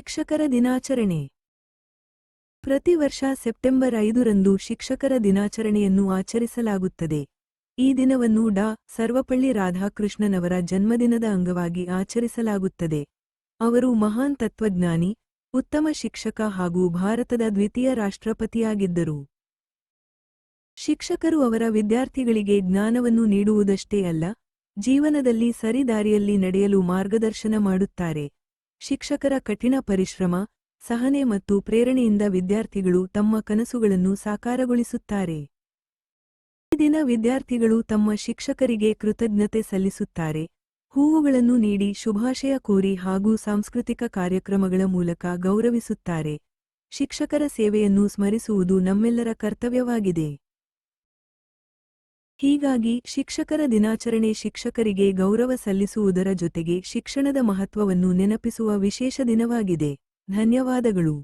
ಶಿಕ್ಷಕರ ದಿನಾಚರಣೆ. ಪ್ರತಿ ವರ್ಷ ಸೆಪ್ಟೆಂಬರ್ 5ರಂದು ಶಿಕ್ಷಕರ ದಿನಾಚರಣೆಯನ್ನು ಆಚರಿಸಲಾಗುತ್ತದೆ. ಈ ದಿನವನ್ನು ಡಾ. ಸರ್ವಪಳ್ಳಿ ರಾಧಾಕೃಷ್ಣನವರ ಜನ್ಮದಿನದ ಅಂಗವಾಗಿ ಆಚರಿಸಲಾಗುತ್ತದೆ. ಅವರು ಮಹಾನ್ ತತ್ವಜ್ಞಾನಿ, ಉತ್ತಮ ಶಿಕ್ಷಕ ಹಾಗೂ ಭಾರತದ ದ್ವಿತೀಯ ರಾಷ್ಟ್ರಪತಿಯಾಗಿದ್ದರು. ಶಿಕ್ಷಕರು ಅವರ ವಿದ್ಯಾರ್ಥಿಗಳಿಗೆ ಜ್ಞಾನವನ್ನು ನೀಡುವುದಷ್ಟೇ ಅಲ್ಲ, ಜೀವನದಲ್ಲಿ ಸರಿ ದಾರಿಯಲ್ಲಿ ನಡೆಯಲು ಮಾರ್ಗದರ್ಶನ ಮಾಡುತ್ತಾರೆ. ಶಿಕ್ಷಕರ ಕಠಿಣ ಪರಿಶ್ರಮ, ಸಹನೆ ಮತ್ತು ಪ್ರೇರಣೆಯಿಂದ ವಿದ್ಯಾರ್ಥಿಗಳು ತಮ್ಮ ಕನಸುಗಳನ್ನು ಸಾಕಾರಗೊಳಿಸುತ್ತಾರೆ. ಈ ದಿನ ವಿದ್ಯಾರ್ಥಿಗಳು ತಮ್ಮ ಶಿಕ್ಷಕರಿಗೆ ಕೃತಜ್ಞತೆ ಸಲ್ಲಿಸುತ್ತಾರೆ, ಹೂವುಗಳನ್ನು ನೀಡಿ ಶುಭಾಶಯ ಕೋರಿ ಹಾಗೂ ಸಾಂಸ್ಕೃತಿಕ ಕಾರ್ಯಕ್ರಮಗಳ ಮೂಲಕ ಗೌರವಿಸುತ್ತಾರೆ. ಶಿಕ್ಷಕರ ಸೇವೆಯನ್ನು ಸ್ಮರಿಸುವುದು ನಮ್ಮೆಲ್ಲರ ಕರ್ತವ್ಯವಾಗಿದೆ. ಹೀಗಾಗಿ ಶಿಕ್ಷಕರ ದಿನಾಚರಣೆ ಶಿಕ್ಷಕರಿಗೆ ಗೌರವ ಸಲ್ಲಿಸುವುದರ ಜೊತೆಗೆ ಶಿಕ್ಷಣದ ಮಹತ್ವವನ್ನು ನೆನಪಿಸುವ ವಿಶೇಷ ದಿನವಾಗಿದೆ. ಧನ್ಯವಾದಗಳು.